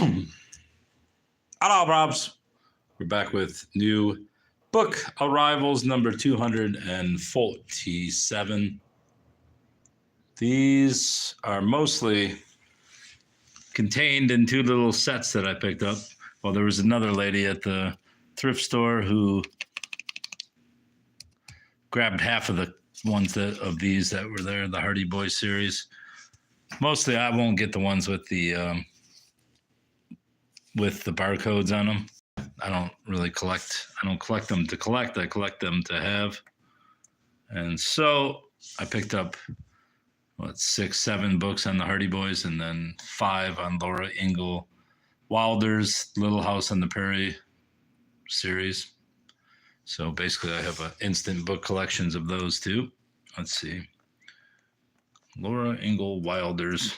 Hello, Robs. We're back with new book arrivals, number 247. These are mostly contained in two little sets that I picked up. Well, there was another lady at the thrift store who grabbed half of the ones of these that were there, the Hardy Boys series. Mostly, I won't get the ones with the barcodes on them. I don't really collect. I don't collect them to collect. I collect them to have. And so I picked up 6, 7 books on the Hardy Boys, and then 5 on Laura Ingalls Wilder's Little House on the Prairie series. So basically, I have instant book collections of those two. Let's see. Laura Ingalls Wilder's.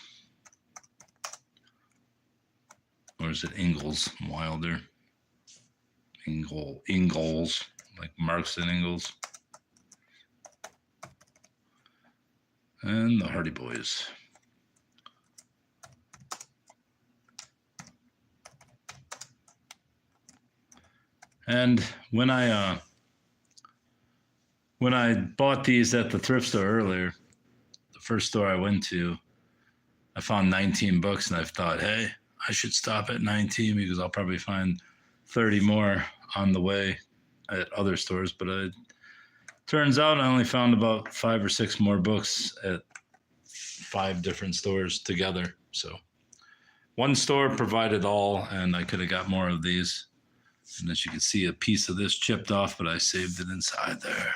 Or is it Ingalls Wilder? Ingalls, like Marx and Ingalls. And the Hardy Boys. And when I bought these at the thrift store earlier, the first store I went to, I found 19 books, and I thought, hey, I should stop at 19 because I'll probably find 30 more on the way at other stores. But it turns out I only found about 5 or 6 more books at 5 different stores together. So one store provided all, and I could have got more of these. And as you can see, a piece of this chipped off, but I saved it inside there.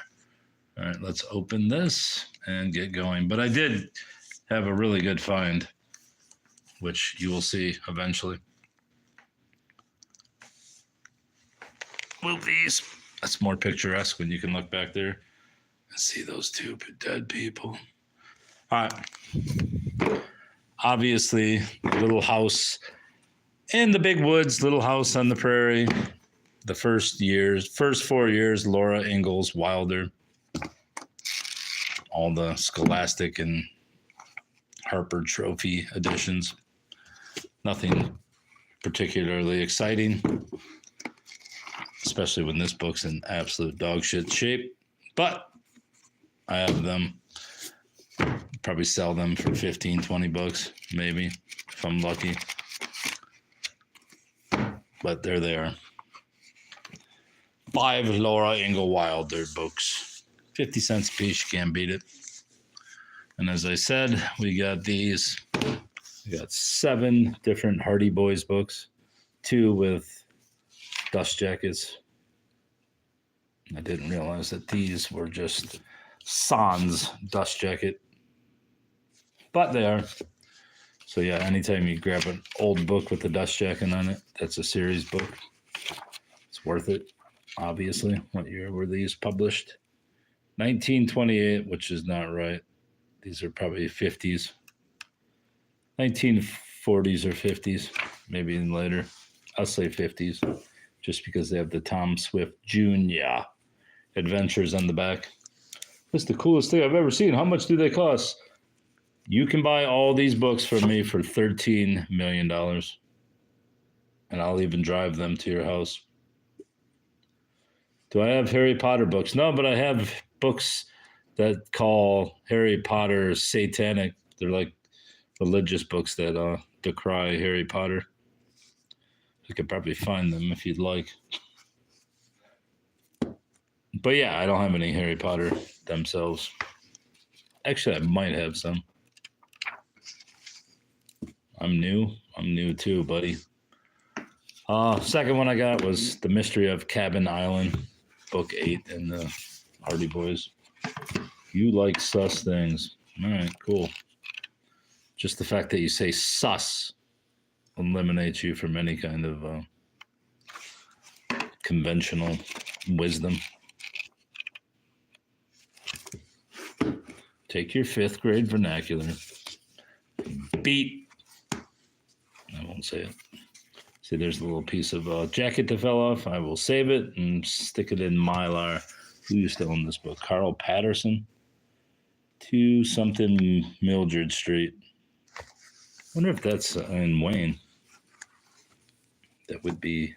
All right, let's open this and get going. But I did have a really good find, which you will see eventually. Move these. That's more picturesque when you can look back there and see those two dead people. All right. Obviously, Little House in the Big Woods, Little House on the Prairie. The first 4 years, Laura Ingalls Wilder. All the Scholastic and Harper Trophy editions. Nothing particularly exciting, especially when this book's in absolute dog shit shape. But I have them. Probably sell them for 15, 20 bucks, maybe, if I'm lucky. But there they are. 5 Laura Ingalls Wilder books. 50 cents a piece, you can't beat it. And as I said, we got these. We got 7 different Hardy Boys books. 2 with dust jackets. I didn't realize that these were just sans dust jacket. But they are. So yeah, anytime you grab an old book with a dust jacket on it, that's a series book. It's worth it, obviously. What year were these published? 1928, which is not right. These are probably 50s. 1940s or 50s, maybe even later. I'll say 50s, just because they have the Tom Swift Jr. adventures on the back. That's the coolest thing I've ever seen. How much do they cost? You can buy all these books from me for $13 million. And I'll even drive them to your house. Do I have Harry Potter books? No, but I have books that call Harry Potter satanic. They're like religious books that decry Harry Potter. You could probably find them if you'd like. But yeah, I don't have any Harry Potter themselves. Actually, I might have some. I'm new too, buddy. Second one I got was The Mystery of Cabin Island, book 8 in the Hardy Boys. You like sus things. All right, cool. Just the fact that you say sus eliminates you from any kind of conventional wisdom. Take your 5th grade vernacular. Beat. I won't say it. See, there's a little piece of jacket that fell off. I will save it and stick it in Mylar. Who used to own this book? Carl Patterson. 2 something Mildred Street. Wonder if that's in Wayne. That would be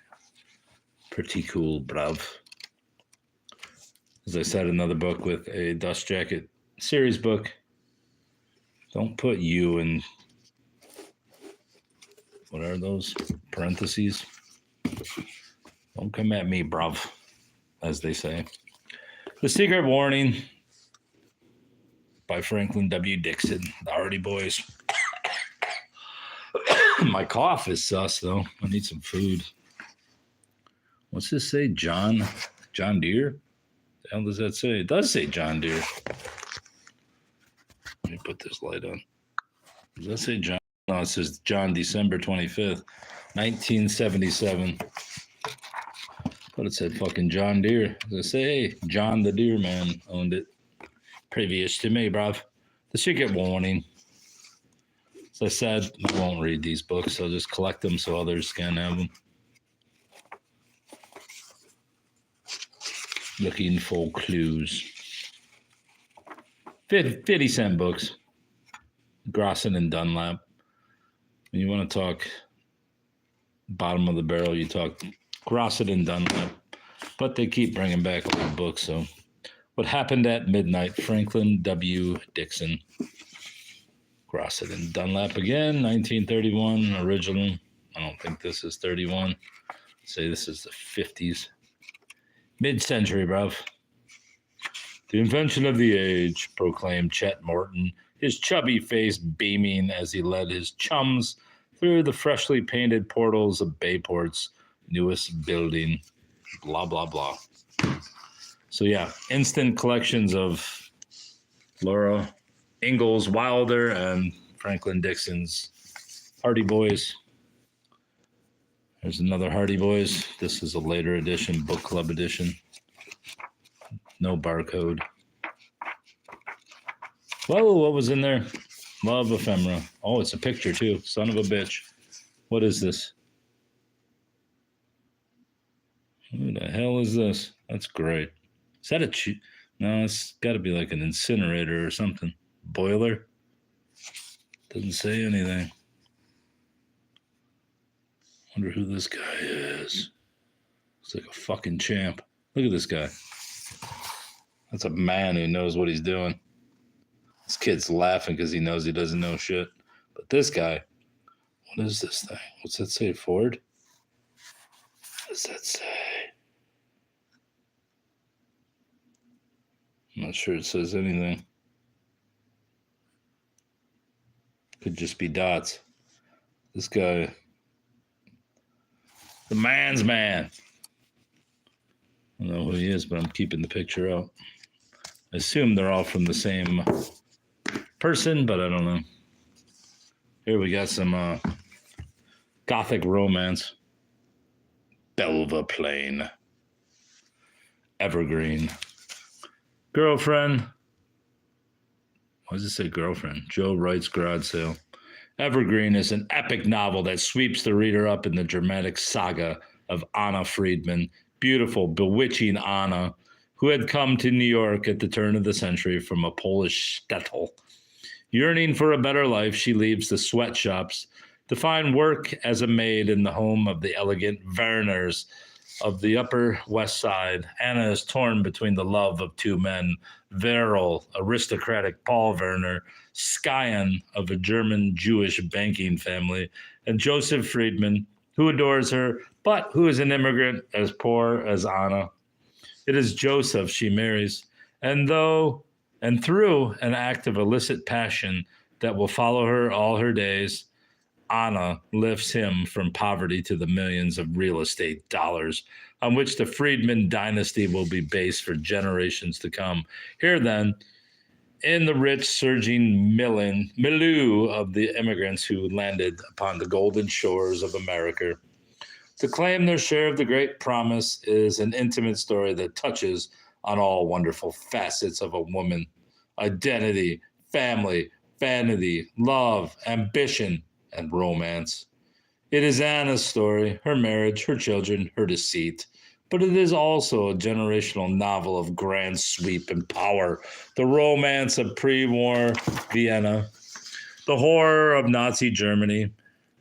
pretty cool, bruv. As I said, another book with a Dust Jacket series book. Don't put you in, what are those, parentheses? Don't come at me, bruv, as they say. The Secret Warning by Franklin W. Dixon, the Hardy Boys. My cough is sus, though. I need some food. What's this say? John Deere? The hell does that say? It does say John Deere. Let me put this light on. Does that say John? No, it says John, December 25th, 1977. But it said fucking John Deere. Does it say, hey, John the Deere Man owned it? Previous to me, bruv. The Secret Warning. As I said, I won't read these books. I'll just collect them so others can have them. Looking for clues. 50-cent books. Grossin and Dunlap. When you want to talk bottom of the barrel, you talk Grossin and Dunlap. But they keep bringing back old books, so. What Happened at Midnight, Franklin W. Dixon. Grossin and Dunlap again, 1931, original. I don't think this is 31. Say this is the 50s. Mid-century, bruv. The invention of the age, proclaimed Chet Morton, his chubby face beaming as he led his chums through the freshly painted portals of Bayport's newest building. Blah, blah, blah. So yeah, instant collections of Laura Ingalls Wilder and Franklin Dixon's Hardy Boys. There's another Hardy Boys. This is a later edition, book club edition. No barcode. Whoa, what was in there? Love Ephemera. Oh, it's a picture too. Son of a bitch. What is this? Who the hell is this? That's great. Is that a no, it's got to be like an incinerator or something. Boiler? Doesn't say anything. Wonder who this guy is. Looks like a fucking champ. Look at this guy. That's a man who knows what he's doing. This kid's laughing because he knows he doesn't know shit. But this guy, what is this thing? What's that say? Ford? What does that say? I'm not sure it says anything. Could just be dots. This guy, the man's man. I don't know who he is, but I'm keeping the picture out. I assume they're all from the same person, but I don't know. Here we got some gothic romance. Belva Plain. Evergreen. Girlfriend. Why does it say girlfriend? Joe Wright's Garage Sale. Evergreen is an epic novel that sweeps the reader up in the dramatic saga of Anna Friedman, beautiful, bewitching Anna, who had come to New York at the turn of the century from a Polish shtetl. Yearning for a better life, she leaves the sweatshops to find work as a maid in the home of the elegant Werners of the Upper West Side. Anna is torn between the love of two men, virile, aristocratic Paul Werner, scion of a German Jewish banking family, and Joseph Friedman, who adores her, but who is an immigrant as poor as Anna. It is Joseph she marries, and through an act of illicit passion that will follow her all her days, Anna lifts him from poverty to the millions of real estate dollars on which the Friedman dynasty will be based for generations to come. Here then, in the rich, surging milieu of the immigrants who landed upon the golden shores of America, to claim their share of the great promise is an intimate story that touches on all wonderful facets of a woman: identity, family, vanity, love, ambition, and romance. It is Anna's story, her marriage, her children, her deceit, but it is also a generational novel of grand sweep and power, the romance of pre-war Vienna, the horror of Nazi Germany,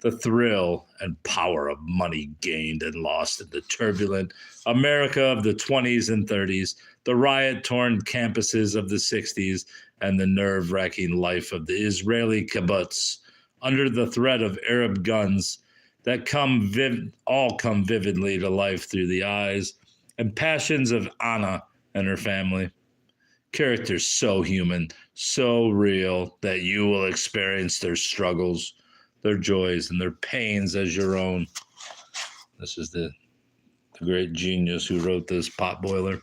the thrill and power of money gained and lost in the turbulent America of the 20s and 30s, the riot-torn campuses of the 60s, and the nerve-wracking life of the Israeli kibbutz under the threat of Arab guns that all come vividly to life through the eyes and passions of Anna and her family. Characters so human, so real, that you will experience their struggles, their joys, and their pains as your own. This is the great genius who wrote this potboiler.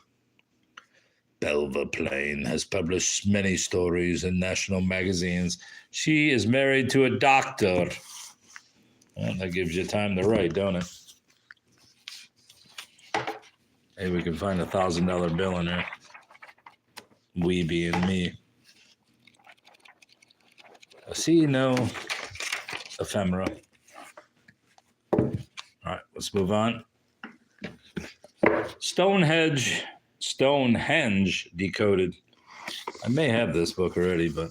Belva Plain has published many stories in national magazines. She is married to a doctor. Well, that gives you time to write, don't it? Hey, we can find a $1,000 bill in there. We being me. I see no ephemera. All right, let's move on. Stonehenge Decoded. I may have this book already, but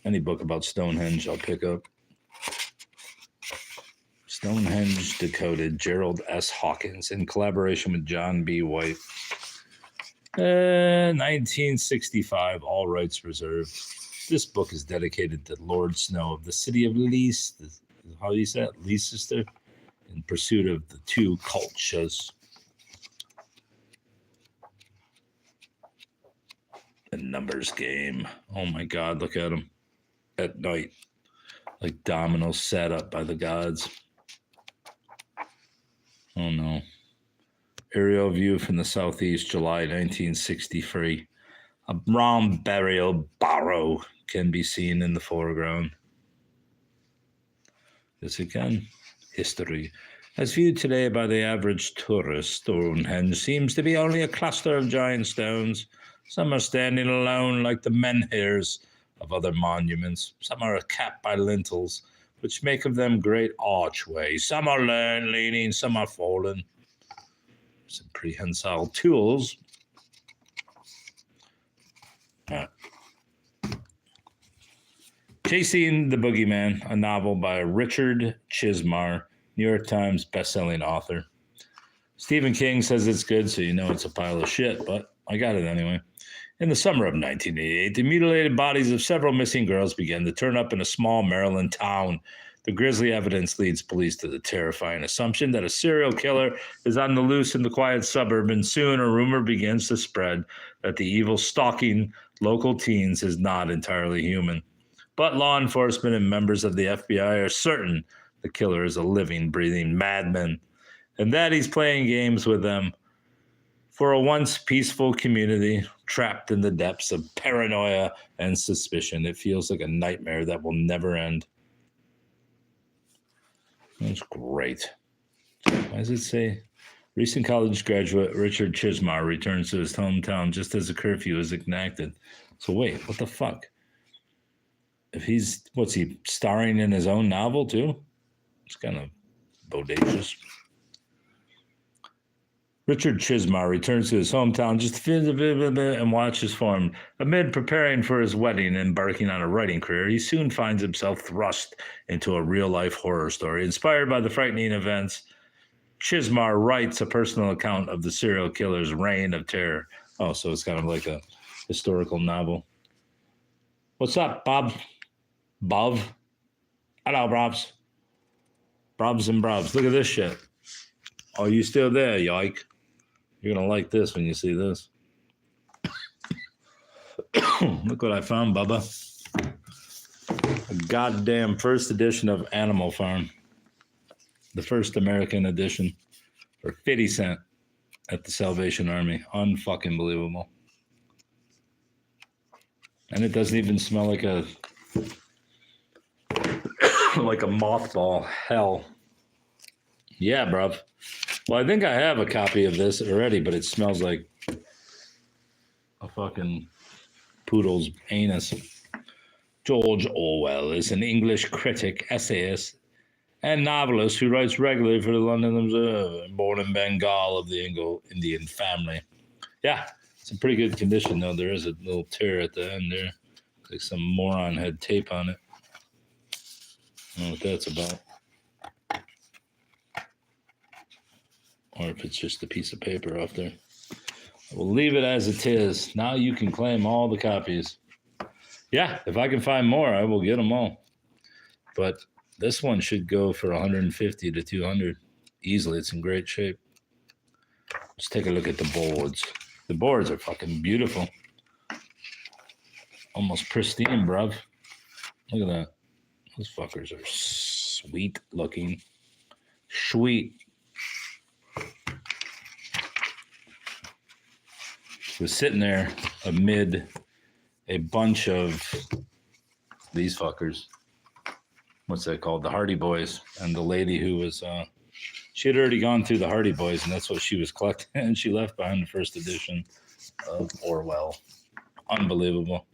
any book about Stonehenge I'll pick up. Stonehenge Decoded, Gerald S. Hawkins, in collaboration with John B. White. 1965, all rights reserved. This book is dedicated to Lord Snow of the city of Leicester. How do you say it? Leicester? In pursuit of the two cultures. The numbers game. Oh my God, look at them at night. Like dominoes set up by the gods. Oh no. Aerial view from the southeast, July 1963. A brown burial barrow can be seen in the foreground. Yes, again, history. As viewed today by the average tourist, Stonehenge seems to be only a cluster of giant stones. Some are standing alone like the menhirs of other monuments. Some are capped by lintels, which make of them great archways. Some are leaning, some are fallen. Some prehensile tools. Chasing the Boogeyman, a novel by Richard Chismar, New York Times bestselling author. Stephen King says it's good, so you know it's a pile of shit, but I got it anyway. In the summer of 1988, the mutilated bodies of several missing girls began to turn up in a small Maryland town. The grisly evidence leads police to the terrifying assumption that a serial killer is on the loose in the quiet suburb, and soon a rumor begins to spread that the evil stalking local teens is not entirely human. But law enforcement and members of the FBI are certain the killer is a living, breathing madman, and that he's playing games with them. For a once peaceful community trapped in the depths of paranoia and suspicion, it feels like a nightmare that will never end. That's great. Why does it say? Recent college graduate Richard Chismar returns to his hometown just as a curfew is enacted. So wait, what the fuck? If he's, what's he, starring in his own novel too? It's kind of bodacious. Richard Chismar returns to his hometown just and watches for him. Amid preparing for his wedding and embarking on a writing career, he soon finds himself thrust into a real-life horror story. Inspired by the frightening events, Chismar writes a personal account of the serial killer's reign of terror. Oh, so it's kind of like a historical novel. What's up, Bob? Bob? Hello, Brobs. Brobs and Brobs. Look at this shit. Oh, you still there, yike? You're going to like this when you see this. Look what I found, Bubba. A goddamn first edition of Animal Farm. The first American edition for 50 cents at the Salvation Army. Unfucking believable. And it doesn't even smell like a like a mothball. Hell. Yeah, bruv. Well, I think I have a copy of this already, but it smells like a fucking poodle's anus. George Orwell is an English critic, essayist, and novelist who writes regularly for the London Observer. Born in Bengal of the Indian family. Yeah, it's in pretty good condition, though. There is a little tear at the end there. Like some moron had tape on it. I don't know what that's about. or if it's just a piece of paper off there. We'll leave it as it is. Now you can claim all the copies. Yeah, if I can find more, I will get them all. But this one should go for 150 to 200 easily. It's in great shape. Let's take a look at the boards. The boards are fucking beautiful. Almost pristine, bruv. Look at that. Those fuckers are sweet looking. Sweet. Was sitting there amid a bunch of these fuckers. What's that called? The Hardy Boys. And the lady who was, she had already gone through the Hardy Boys, and that's what she was collecting. And she left behind the first edition of Orwell. Unbelievable.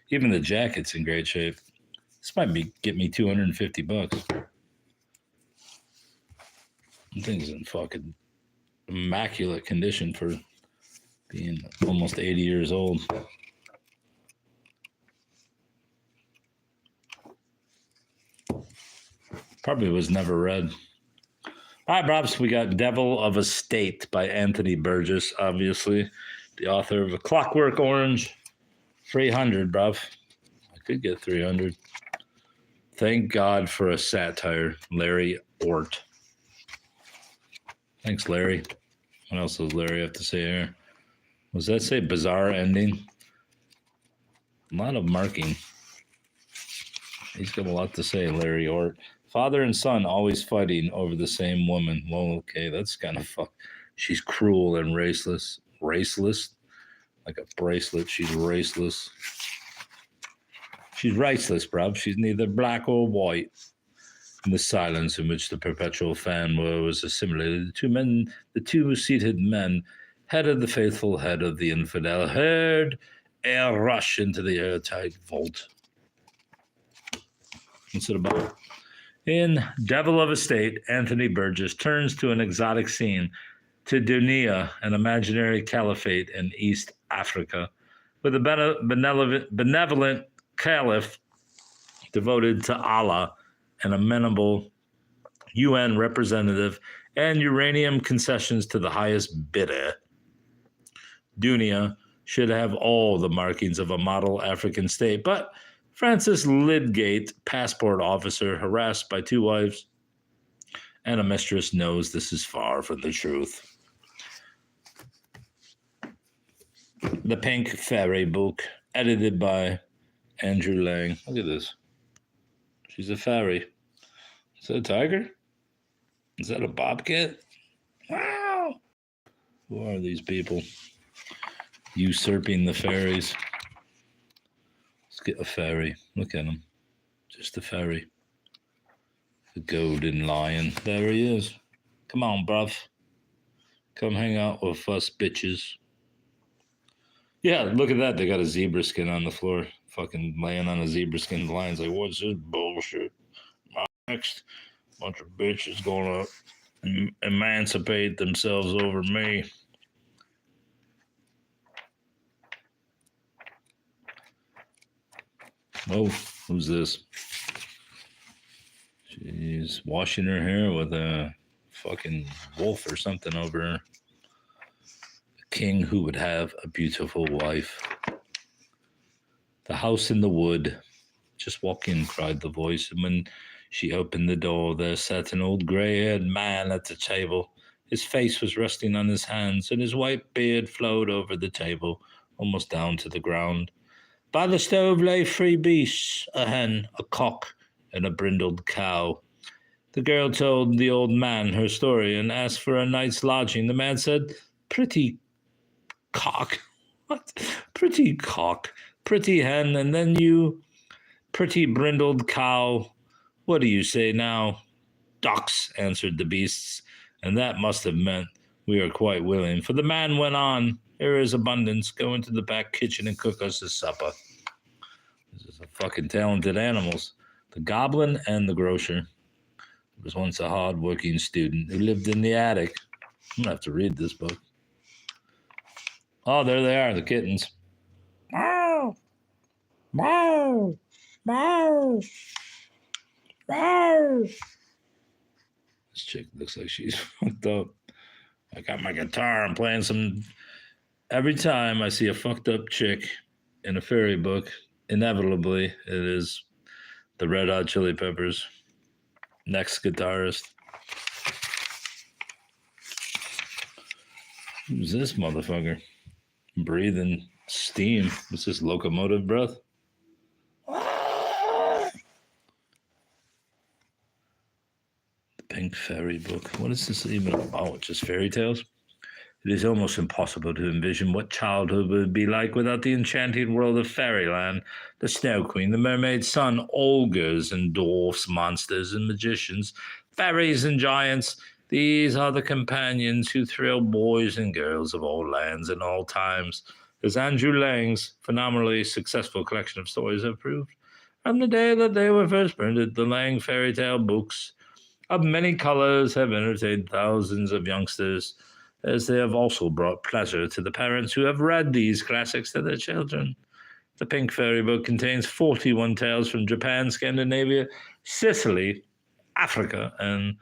Even the jacket's in great shape. This might get me $250. The thing's in fucking immaculate condition for being almost 80 years old. Probably was never read. All right, Robs, we got Devil of a State by Anthony Burgess, obviously. The author of A Clockwork Orange. 300, bruv. I could get 300. Thank God for a satire, Larry Ort. Thanks, Larry. What else does Larry have to say here? Was that say bizarre ending? A lot of marking. He's got a lot to say, Larry Ort. Father and son always fighting over the same woman. Well, okay, that's kind of fuck. She's cruel and raceless. Raceless? Like a bracelet. She's raceless. She's raceless, bruv. She's neither black or white. In the silence in which the perpetual fan was assimilated, the two-seated men, head of the faithful, head of the infidel, heard a rush into the airtight vault. What's it about? In Devil of a State, Anthony Burgess turns to an exotic scene, to Dunia, an imaginary caliphate in East Africa, with a benevolent caliph devoted to Allah, an amenable UN representative, and uranium concessions to the highest bidder. Dunia should have all the markings of a model African state, but Francis Lydgate, passport officer, harassed by two wives and a mistress, knows this is far from the truth. The Pink Fairy book, edited by Andrew Lang. Look at this. She's a fairy. Is that a tiger? Is that a bobcat? Wow. Who are these people? Usurping the fairies. Let's get a fairy. Look at him. Just a fairy. The golden lion. There he is. Come on, bruv. Come hang out with us bitches. Yeah, look at that. They got a zebra skin on the floor. Fucking laying on a zebra skin. The lion's like, what's this bullshit? My next bunch of bitches gonna emancipate themselves over me. Oh, who's this? She's washing her hair with a fucking wolf or something over her. A king who would have a beautiful wife. The house in the wood. Just walk in, cried the voice, and when she opened the door, there sat an old grey-haired man at the table. His face was resting on his hands, and his white beard flowed over the table, almost down to the ground. By the stove lay 3 beasts, a hen, a cock, and a brindled cow. The girl told the old man her story and asked for a night's lodging. The man said, pretty cock. What? Pretty cock, pretty hen, and then you, pretty brindled cow. What do you say now? Ducks, answered the beasts, and that must have meant we are quite willing. For the man went on, there is abundance. Go into the back kitchen and cook us a supper. This is a fucking talented animals. The goblin and the grocer. There was once a hard-working student who lived in the attic. I'm going to have to read this book. Oh, there they are, the kittens. Meow! Meow! Meow! Meow! This chick looks like she's fucked up. I got my guitar. I'm playing some. Every time I see a fucked up chick in a fairy book, inevitably it is the Red Hot Chili Peppers. Next guitarist. Who's this motherfucker? Breathing steam. What's this, locomotive breath? The Pink Fairy Book. What is this even about? Just fairy tales? It is almost impossible to envision what childhood would be like without the enchanting world of fairyland. The Snow Queen, the Mermaid's Son, ogres and dwarfs, monsters and magicians, fairies and giants. These are the companions who thrill boys and girls of all lands and all times, as Andrew Lang's phenomenally successful collection of stories have proved. From the day that they were first printed, the Lang fairy tale books of many colors have entertained thousands of youngsters, as they have also brought pleasure to the parents who have read these classics to their children. The Pink Fairy Book contains 41 tales from Japan, Scandinavia, Sicily, Africa, and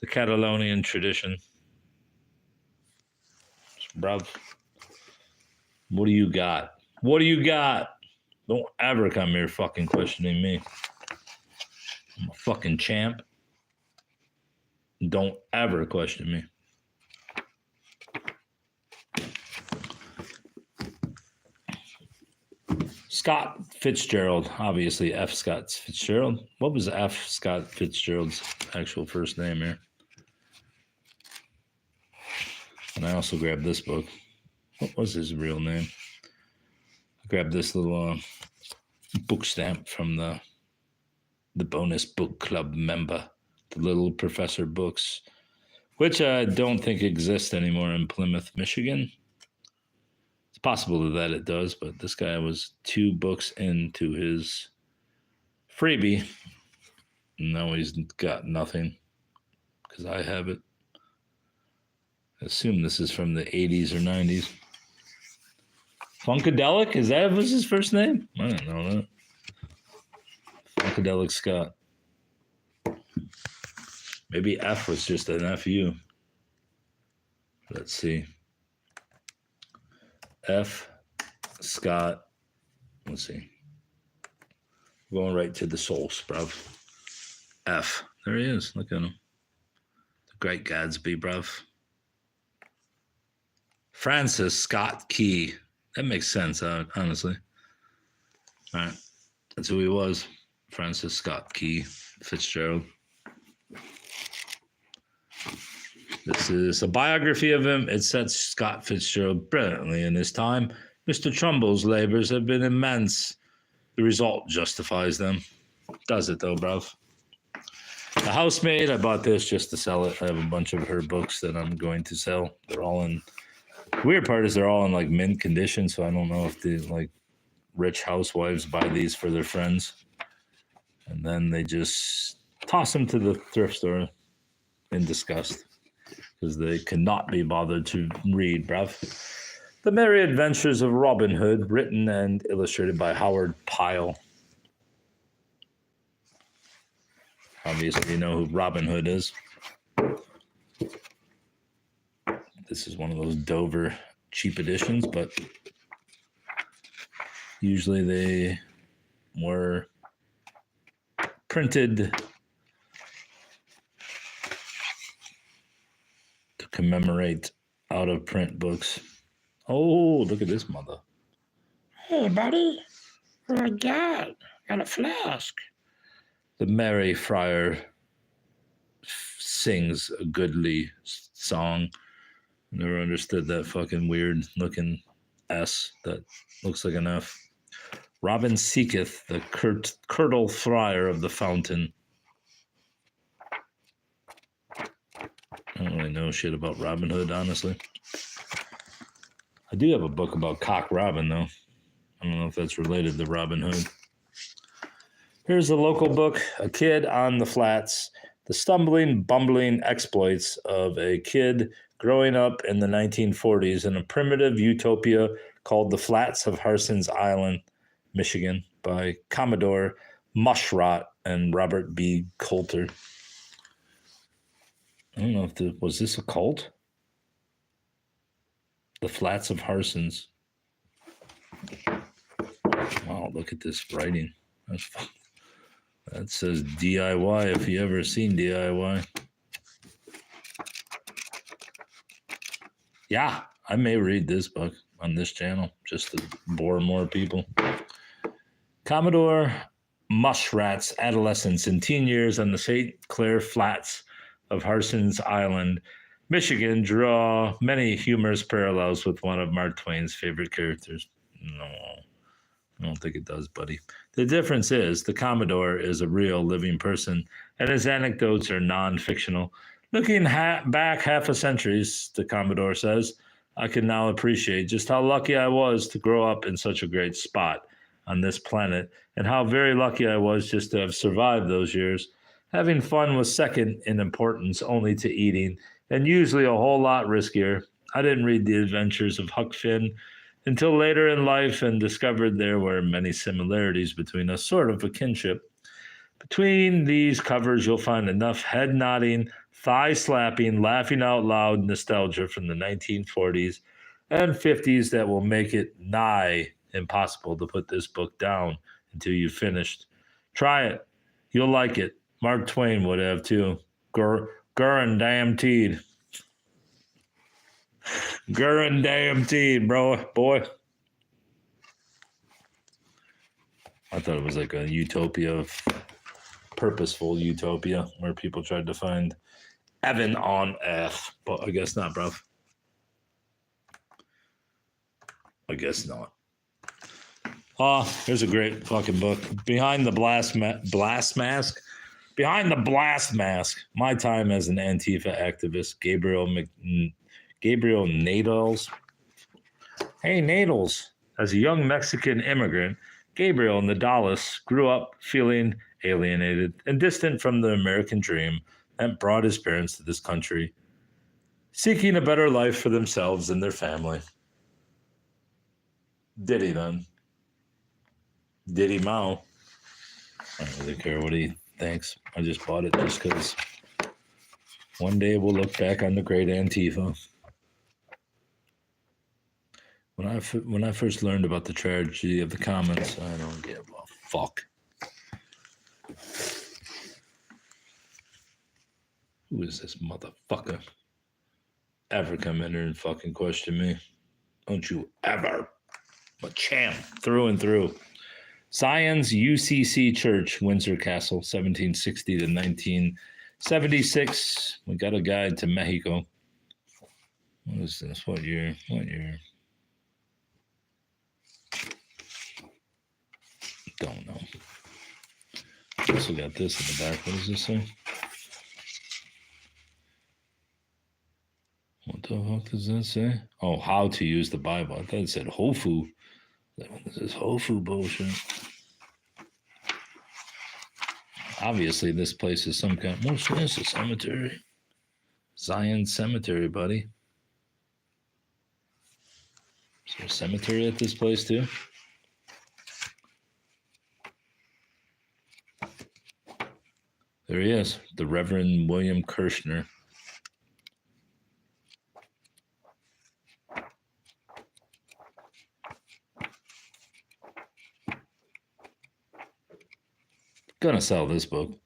the Catalonian tradition. Bruv, what do you got? What do you got? Don't ever come here fucking questioning me. I'm a fucking champ. Don't ever question me. Scott Fitzgerald, obviously F. Scott Fitzgerald. What was F. Scott Fitzgerald's actual first name here? And I also grabbed this book. What was his real name? I grabbed this little book stamp from the bonus book club member, the Little Professor Books, which I don't think exist anymore in Plymouth, Michigan. It's possible that it does, but this guy was 2 books into his freebie. Now he's got nothing because I have it. I assume this is from the 80s or 90s. Funkadelic? Was his first name? I didn't know that. Funkadelic Scott. Maybe F was just an FU. Let's see. F. Scott. Let's see. Going right to the source, bruv. F. There he is. Look at him. The Great Gatsby, bruv. Francis Scott Key. That makes sense, honestly. All right. That's who he was. Francis Scott Key Fitzgerald. This is a biography of him. It sets Scott Fitzgerald brilliantly in his time. Mr. Trumbull's labors have been immense. The result justifies them. Does it though, bruv? The Housemaid, I bought this just to sell it. I have a bunch of her books that I'm going to sell. They're all in, the weird part is they're all in like mint condition, so I don't know if the like rich housewives buy these for their friends and then they just toss them to the thrift store in disgust because they cannot be bothered to read, bruv. The Merry Adventures of Robin Hood, written and illustrated by Howard Pyle. Obviously, you know who Robin Hood is. This is one of those Dover cheap editions, but usually they were printed to commemorate out-of-print books. Oh, look at this mother. Hey, buddy. What I got? Got a flask. The merry friar sings a goodly song. Never understood that fucking weird looking S that looks like an F. Robin seeketh the curtal friar of the fountain. I don't really know shit about Robin Hood, honestly. I do have a book about Cock Robin, though. I don't know if that's related to Robin Hood. Here's a local book, A Kid on the Flats, the stumbling, bumbling exploits of a kid growing up in the 1940s in a primitive utopia called the Flats of Harson's Island, Michigan, by Commodore Mushrot and Robert B. Coulter. I don't know if was this a cult? The Flats of Harsons. Wow, look at this writing. That's fun. That says DIY if you ever seen DIY. Yeah, I may read this book on this channel just to bore more people. Commodore Muskrat's adolescence and teen years on the St. Clair Flats of Harsons Island, Michigan, draw many humorous parallels with one of Mark Twain's favorite characters. No, I don't think it does, buddy. The difference is the Commodore is a real living person, and his anecdotes are non-fictional. Looking back half a century, the Commodore says, I can now appreciate just how lucky I was to grow up in such a great spot on this planet, and how very lucky I was just to have survived those years. Having fun was second in importance only to eating, and usually a whole lot riskier. I didn't read The Adventures of Huck Finn until later in life and discovered there were many similarities between us, sort of a kinship. Between these covers, you'll find enough head nodding, thigh slapping, laughing out loud nostalgia from the 1940s and 50s that will make it nigh impossible to put this book down until you've finished. Try it. You'll like it. Mark Twain would have too. Gurren damn teed. Gurren damn teed, bro. Boy. I thought it was like a utopia, purposeful utopia, where people tried to find heaven on earth. But I guess not, bro. I guess not. Here's a great fucking book. Behind the Blast Mask. Behind the Blast Mask. My time as an Antifa activist, Gabriel Nadals. Hey, Nadals. As a young Mexican immigrant, Gabriel Nadales grew up feeling alienated and distant from the American dream that brought his parents to this country, seeking a better life for themselves and their family. Did he then? Did he Mao? I don't really care what he thinks. I just bought it just because one day we'll look back on the great Antifa. When I first learned about the tragedy of the commons, I don't give a fuck. Who is this motherfucker? Ever come in here and fucking question me? Don't you ever. I'm a champ through and through. Zion's UCC Church, Windsor Castle, 1760 to 1976. We got a guide to Mexico. What is this? What year? Don't know. Also got this in the back. What does this say? What the fuck does that say? Oh, how to use the Bible. I thought it said Hofu. This is Hofu bullshit. Obviously, this place is some kind. What's this? A cemetery? Zion Cemetery, buddy. Is there a cemetery at this place too? There he is, the Reverend William Kirshner. Gonna sell this book.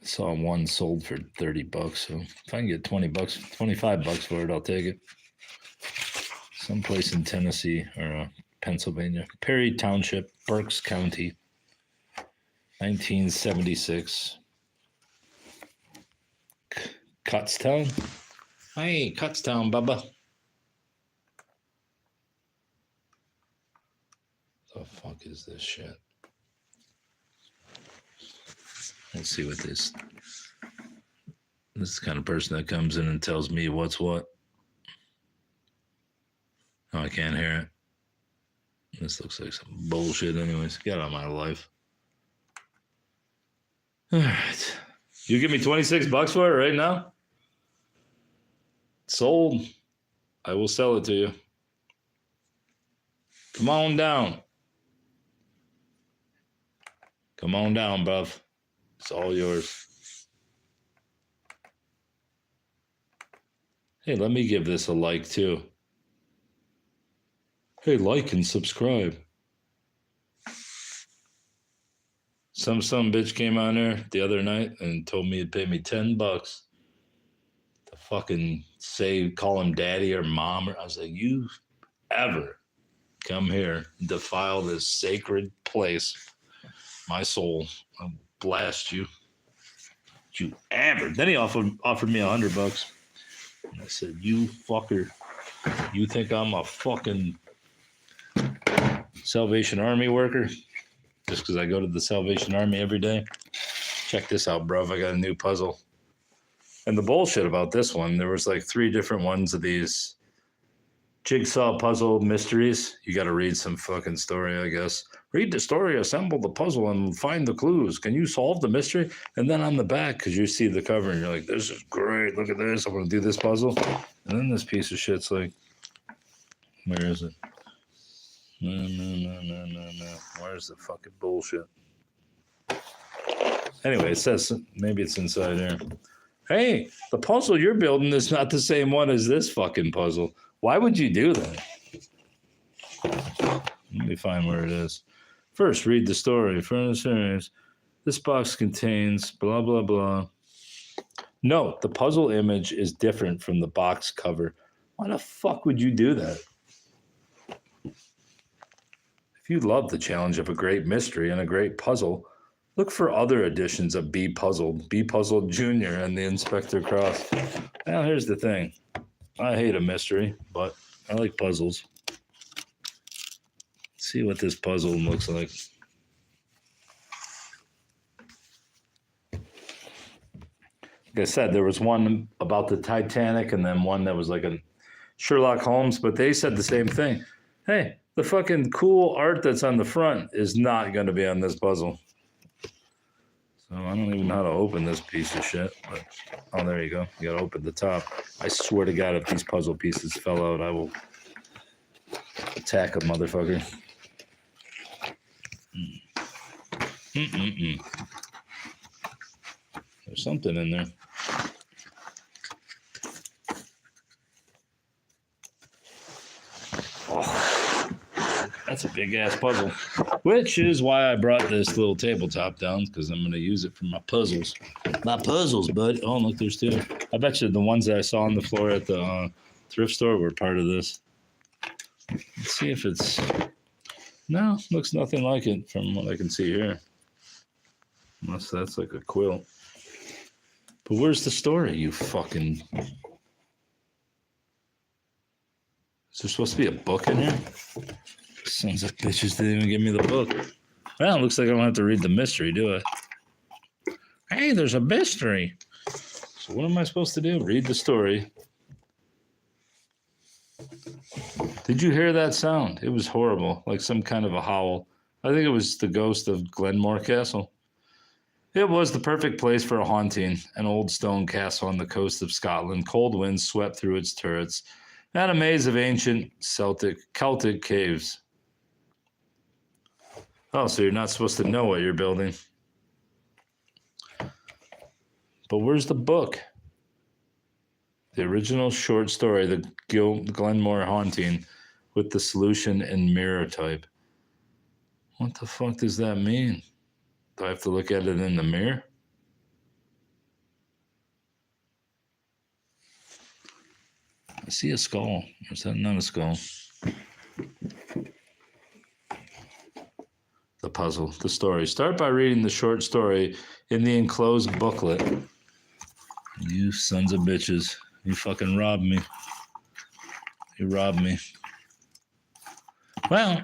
I saw one sold for $30, so if I can get $20, $25 for it, I'll take it. Someplace in Tennessee or Pennsylvania. Perry Township, Berks County, 1976. Kutztown? Hey, Kutztown, Bubba. The fuck is this shit? Let's see what this is the kind of person that comes in and tells me what's what. Oh, I can't hear it. This looks like some bullshit anyways. Get out of my life. All right. You give me $26 for it right now? Sold. I will sell it to you. Come on down. Come on down, bruv. It's all yours. Hey, let me give this a like too. Hey, like and subscribe. Some bitch came on there the other night and told me to pay me $10 to fucking call him daddy or mom. I was like, you ever come here and defile this sacred place, my soul, I'll blast you. You ever? Then he offered me $100. And I said, you fucker, you think I'm a fucking Salvation Army worker? Just because I go to the Salvation Army every day? Check this out, bruv. I got a new puzzle. And the bullshit about this one, there was like 3 different ones of these jigsaw puzzle mysteries. You got to read some fucking story, I guess. Read the story, assemble the puzzle, and find the clues. Can you solve the mystery? And then on the back, because you see the cover and you're like, this is great. Look at this. I'm going to do this puzzle. And then this piece of shit's like, where is it? No. Where's the fucking bullshit? Anyway, it says, maybe it's inside here. Hey, the puzzle you're building is not the same one as this fucking puzzle. Why would you do that? Let me find where it is. First, read the story. Further series. This box contains blah, blah, blah. Note, the puzzle image is different from the box cover. Why the fuck would you do that? If you love the challenge of a great mystery and a great puzzle, look for other editions of Be Puzzled Jr., and the Inspector Cross. Now, here's the thing. I hate a mystery, but I like puzzles. Let's see what this puzzle looks like. Like I said, there was one about the Titanic and then one that was like a Sherlock Holmes, but they said the same thing. Hey, the fucking cool art that's on the front is not going to be on this puzzle. So I don't even know how to open this piece of shit. But, oh, there you go. You got to open the top. I swear to God, if these puzzle pieces fell out, I will attack a motherfucker. There's something in there. Oh, that's a big ass puzzle. Which is why I brought this little tabletop down, because I'm going to use it for my puzzles. My puzzles, bud. Oh, look, there's 2. I bet you the ones that I saw on the floor at the thrift store were part of this. Let's see if it's... No, looks nothing like it from what I can see here. Unless that's like a quilt. But where's the story, you fucking... Is there supposed to be a book in here? Sons of bitches didn't even give me the book. Well, it looks like I don't have to read the mystery, do I? Hey, there's a mystery. So what am I supposed to do? Read the story. Did you hear that sound? It was horrible, like some kind of a howl. I think it was the ghost of Glenmore Castle. It was the perfect place for a haunting, an old stone castle on the coast of Scotland. Cold winds swept through its turrets, and a maze of ancient Celtic caves. Oh, so you're not supposed to know what you're building. But where's the book? The original short story, the Glenmore Haunting, with the solution in mirror type. What the fuck does that mean? Do I have to look at it in the mirror? I see a skull. Or is that not a skull? The puzzle, the story. Start by reading the short story in the enclosed booklet. You sons of bitches. You fucking robbed me. You robbed me. Well,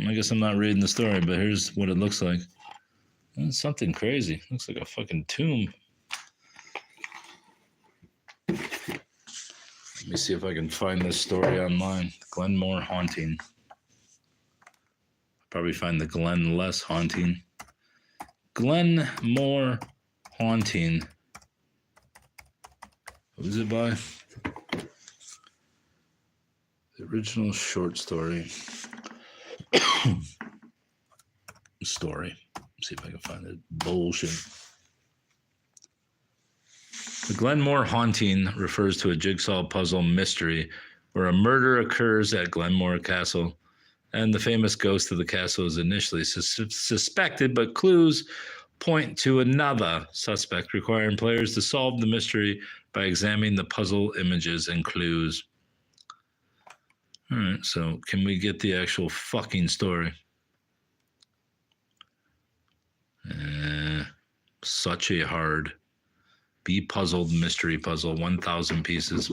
I guess I'm not reading the story, but here's what it looks like. It's something crazy. Looks like a fucking tomb. Let me see if I can find this story online. Glenmore Haunting. Probably find the Glenless Haunting. Glenmore Haunting. Who's it by? The original short story. Story. See if I can find it. Bullshit. The Glenmore haunting refers to a jigsaw puzzle mystery where a murder occurs at Glenmore Castle, and the famous ghost of the castle is initially suspected, but clues point to another suspect, requiring players to solve the mystery by examining the puzzle images and clues. All right, so can we get the actual fucking story? Such a hard Be Puzzled mystery puzzle, 1,000 pieces.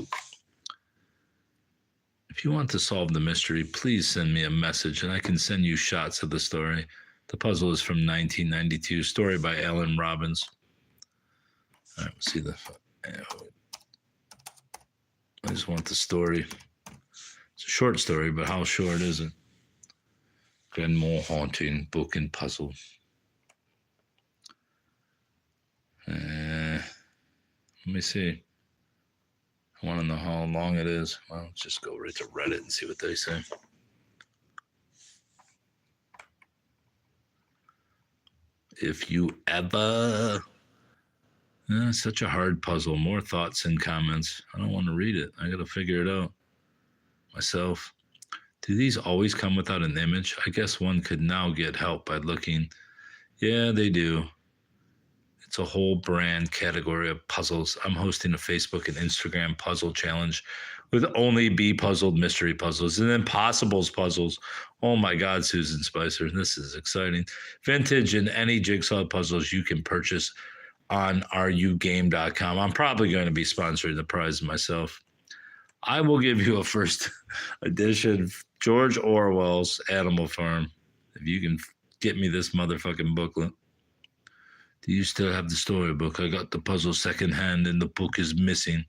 If you want to solve the mystery, please send me a message and I can send you shots of the story. The puzzle is from 1992, story by Alan Robbins. All right, let's see the. I just want the story. It's a short story, but how short is it? Glenmore haunting book and puzzle. Let me see. I want to know how long it is. Well, let's just go right to Reddit and see what they say. If you ever... such a hard puzzle. More thoughts and comments. I don't want to read it. I got to figure it out myself. Do these always come without an image? I guess one could now get help by looking. Yeah, they do. It's a whole brand category of puzzles. I'm hosting a Facebook and Instagram puzzle challenge with only Be Puzzled mystery puzzles and Impossibles puzzles. Oh my God, Susan Spicer, this is exciting. Vintage and any jigsaw puzzles you can purchase on rugame.com. I'm probably going to be sponsoring the prize myself. I will give you a first edition George Orwell's Animal Farm if you can get me this motherfucking booklet. Do you still have the storybook? I got the puzzle secondhand and the book is missing.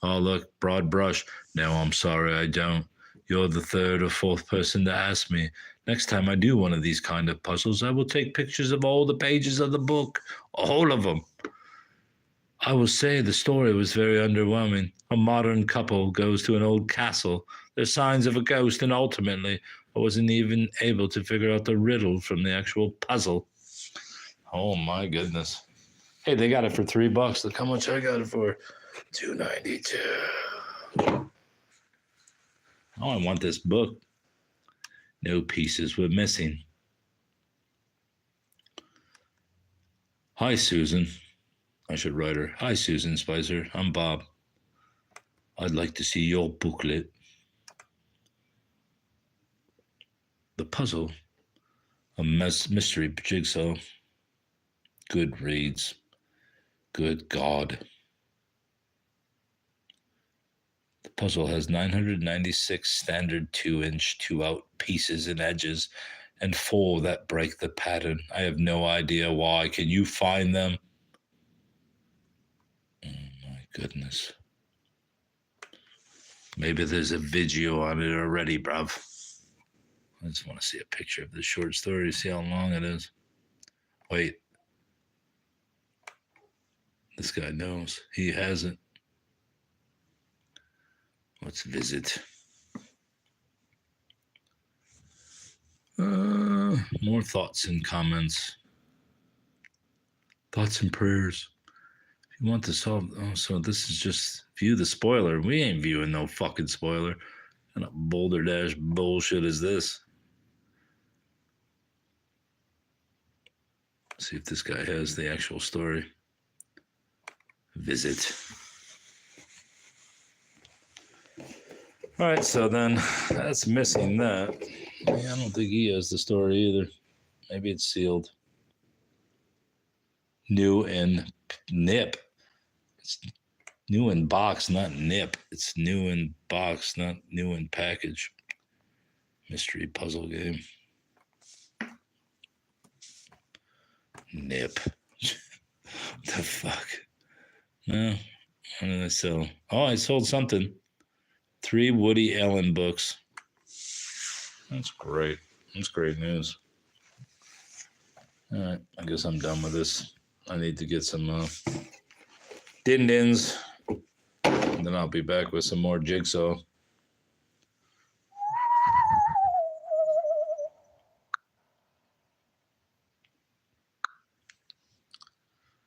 Oh, look, broad brush. No, I'm sorry, I don't. You're the third or fourth person to ask me. Next time I do one of these kind of puzzles, I will take pictures of all the pages of the book, all of them. I will say the story was very underwhelming. A modern couple goes to an old castle. There's signs of a ghost, and ultimately, I wasn't even able to figure out the riddle from the actual puzzle. Oh my goodness. Hey, they got it for $3. Look how much I got it for. $2.92. Oh, I want this book. No pieces were missing. Hi, Susan. I should write her. Hi, Susan Spicer. I'm Bob. I'd like to see your booklet. The puzzle. A mystery jigsaw. Good reads. Good God. The puzzle has 996 standard 2-inch, 2-out pieces and edges, and 4 that break the pattern. I have no idea why. Can you find them? Oh my goodness. Maybe there's a video on it already, bruv. I just want to see a picture of the short story, see how long it is. Wait. This guy knows. He hasn't. Let's visit. More thoughts and comments. Thoughts and prayers. If you want to solve... Oh, so this is just view the spoiler. We ain't viewing no fucking spoiler. What kind of Boulder Dash bullshit is this? Let's see if this guy has the actual story. Visit. All right, so then that's missing that. Yeah, I don't think he has the story either. Maybe it's sealed. New in nip. It's new in box, not nip. It's new in box, not new in package. Mystery puzzle game. Nip. What the fuck? No. What did I sell? Oh, I sold something. 3 Woody Allen books. That's great. That's great news. All right. I guess I'm done with this. I need to get some din-dins. And then I'll be back with some more jigsaw.